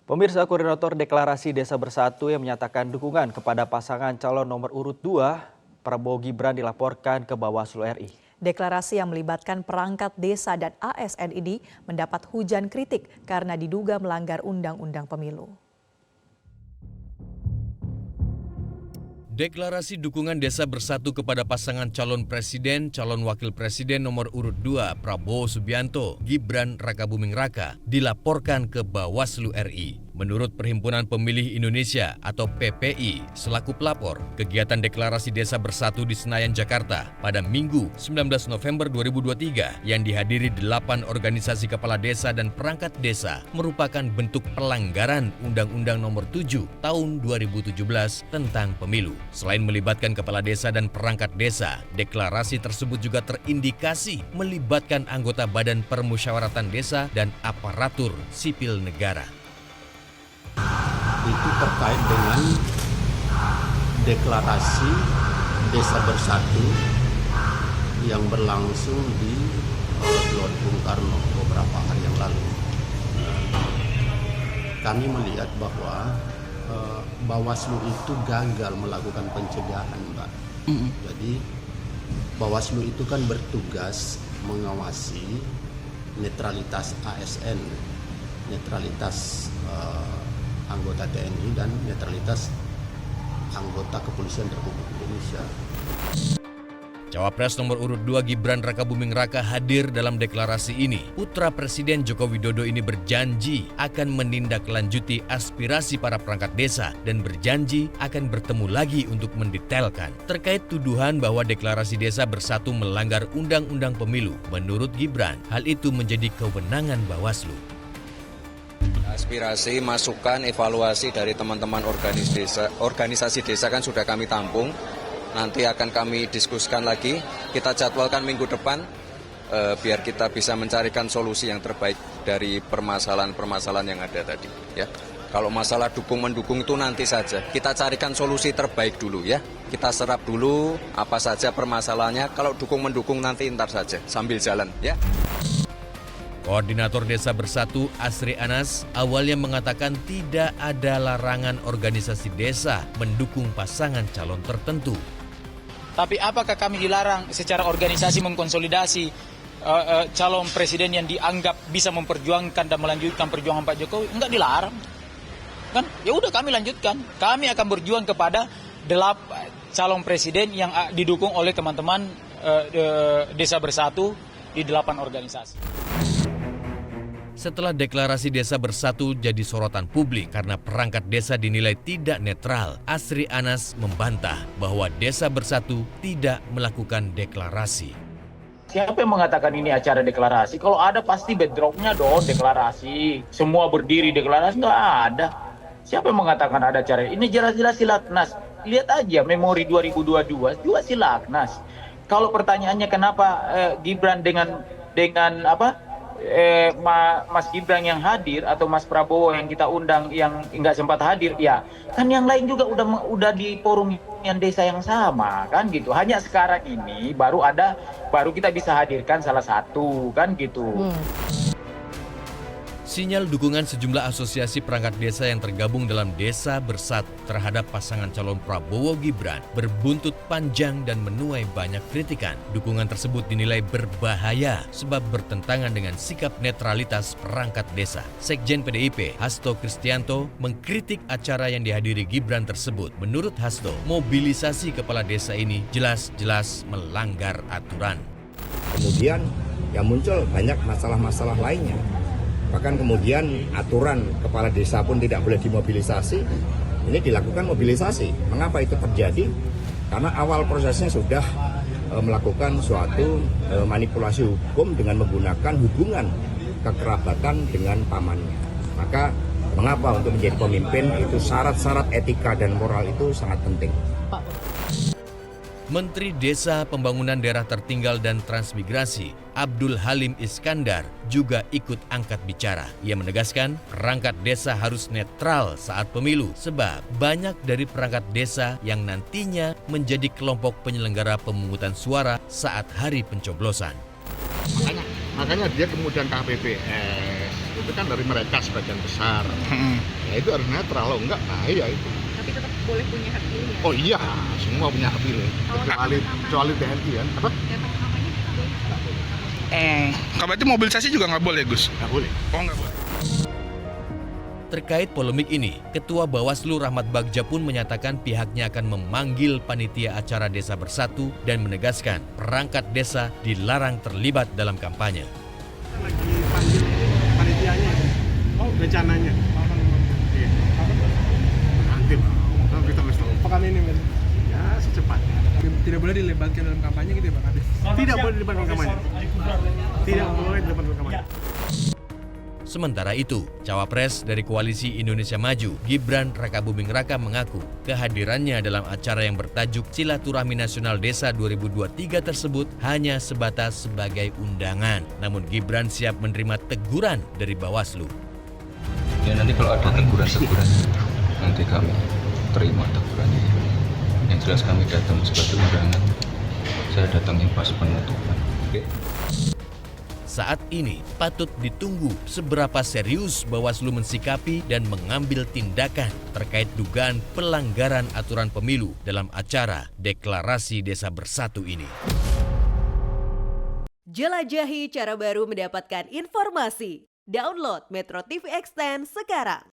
Pemirsa, Koordinator Deklarasi Desa Bersatu yang menyatakan dukungan kepada pasangan calon nomor urut 2, Prabowo Gibran dilaporkan ke Bawaslu RI. Deklarasi yang melibatkan perangkat desa dan ASN ini mendapat hujan kritik karena diduga melanggar Undang-Undang Pemilu. Deklarasi dukungan Desa Bersatu kepada pasangan calon presiden, calon wakil presiden nomor urut 2 Prabowo Subianto, Gibran Rakabuming Raka dilaporkan ke Bawaslu RI. Menurut Perhimpunan Pemilih Indonesia atau PPI selaku pelapor, kegiatan Deklarasi Desa Bersatu di Senayan, Jakarta pada Minggu 19 November 2023 yang dihadiri 8 organisasi kepala desa dan perangkat desa merupakan bentuk pelanggaran Undang-Undang Nomor 7 Tahun 2017 tentang pemilu. Selain melibatkan kepala desa dan perangkat desa, deklarasi tersebut juga terindikasi melibatkan anggota Badan Permusyawaratan Desa dan aparatur sipil negara. Itu terkait dengan deklarasi Desa Bersatu yang berlangsung di Gelora Bung Karno beberapa hari yang lalu. Kami melihat bahwa Bawaslu itu gagal melakukan pencegahan, Mbak. Jadi Bawaslu itu kan bertugas mengawasi netralitas ASN, netralitas anggota TNI dan netralitas anggota Kepolisian Republik Indonesia. Cawapres nomor urut 2 Gibran Rakabuming Raka hadir dalam deklarasi ini. Putra Presiden Joko Widodo ini berjanji akan menindaklanjuti aspirasi para perangkat desa dan berjanji akan bertemu lagi untuk mendetailkan terkait tuduhan bahwa Deklarasi Desa Bersatu melanggar Undang-Undang Pemilu. Menurut Gibran, hal itu menjadi kewenangan Bawaslu. Aspirasi, masukan, evaluasi dari teman-teman organisasi desa kan sudah kami tampung. Nanti akan kami diskusikan lagi, kita jadwalkan minggu depan biar kita bisa mencarikan solusi yang terbaik dari permasalahan-permasalahan yang ada tadi. Ya, kalau masalah dukung-mendukung itu nanti saja, kita carikan solusi terbaik dulu ya. Kita serap dulu apa saja permasalahannya, kalau dukung-mendukung nanti ntar saja sambil jalan ya. Koordinator Desa Bersatu Asri Anas awalnya mengatakan tidak ada larangan organisasi desa mendukung pasangan calon tertentu. Tapi apakah kami dilarang secara organisasi mengkonsolidasi calon presiden yang dianggap bisa memperjuangkan dan melanjutkan perjuangan Pak Jokowi? Enggak dilarang. Kan? Ya udah kami lanjutkan. Kami akan berjuang kepada 8 calon presiden yang didukung oleh teman-teman Desa Bersatu di 8 organisasi. Setelah deklarasi Desa Bersatu jadi sorotan publik karena perangkat desa dinilai tidak netral, Asri Anas membantah bahwa Desa Bersatu tidak melakukan deklarasi. Siapa yang mengatakan ini acara deklarasi? Kalau ada pasti bedrocknya dong deklarasi. Semua berdiri deklarasi, nggak ada. Siapa yang mengatakan ada acara? Ini jelas-jelas Silaknas. Lihat aja memori 2022 juga Silaknas. Kalau pertanyaannya kenapa Gibran dengan apa? Mas Gibran yang hadir atau Mas Prabowo yang kita undang yang nggak sempat hadir, ya kan yang lain juga udah di forum yang desa yang sama kan gitu. Hanya sekarang ini baru kita bisa hadirkan salah satu kan gitu. Sinyal dukungan sejumlah asosiasi perangkat desa yang tergabung dalam Desa Bersatu terhadap pasangan calon Prabowo Gibran berbuntut panjang dan menuai banyak kritikan. Dukungan tersebut dinilai berbahaya sebab bertentangan dengan sikap netralitas perangkat desa. Sekjen PDIP, Hasto Kristianto, mengkritik acara yang dihadiri Gibran tersebut. Menurut Hasto, mobilisasi kepala desa ini jelas-jelas melanggar aturan. Kemudian yang muncul banyak masalah-masalah lainnya. Bahkan kemudian aturan kepala desa pun tidak boleh dimobilisasi. Ini dilakukan mobilisasi. Mengapa itu terjadi? Karena awal prosesnya sudah melakukan suatu manipulasi hukum dengan menggunakan hubungan kekerabatan dengan pamannya. Maka mengapa untuk menjadi pemimpin itu syarat-syarat etika dan moral itu sangat penting. Menteri Desa, Pembangunan Daerah Tertinggal dan Transmigrasi, Abdul Halim Iskandar, juga ikut angkat bicara. Ia menegaskan perangkat desa harus netral saat pemilu, sebab banyak dari perangkat desa yang nantinya menjadi kelompok penyelenggara pemungutan suara saat hari pencoblosan. Makanya dia kemudian KPPS, itu kan dari mereka sebagian besar. Ya itu harus netral, enggak bahaya itu. Tapi tetap boleh punya hak pilih ya? Oh iya, semua punya hak pilih. Kecuali TNI kan. Apa? Kalau itu mobilisasi juga nggak boleh, Gus? Nggak boleh. Oh, nggak boleh. Terkait polemik ini, Ketua Bawaslu Rahmat Bagja pun menyatakan pihaknya akan memanggil panitia acara Desa Bersatu dan menegaskan perangkat desa dilarang terlibat dalam kampanye. Lagi panggil panitianya, rencananya. Iya. Nanti kita mesti tahu. Pekan ini, men. Ya, secepatnya. Tidak boleh dilibatkan dalam kampanye gitu ya, Pak Kades? Tidak boleh dilibatkan dalam kampanye. Tidak boleh dilibatkan dalam kampanye. Sementara itu, Cawapres dari Koalisi Indonesia Maju, Gibran Rakabuming Raka mengaku kehadirannya dalam acara yang bertajuk Silaturahmi Nasional Desa 2023 tersebut hanya sebatas sebagai undangan. Namun Gibran siap menerima teguran dari Bawaslu. Ya nanti kalau ada teguran nanti kami terima tegurannya. Yang jelas kami datang sebagai undangan. Saya datangnya pas penutupan. Oke. Saat ini patut ditunggu seberapa serius Bawaslu mensikapi dan mengambil tindakan terkait dugaan pelanggaran aturan pemilu dalam acara Deklarasi Desa Bersatu ini. Jelajahi cara baru mendapatkan informasi. Download Metro TV Extend sekarang.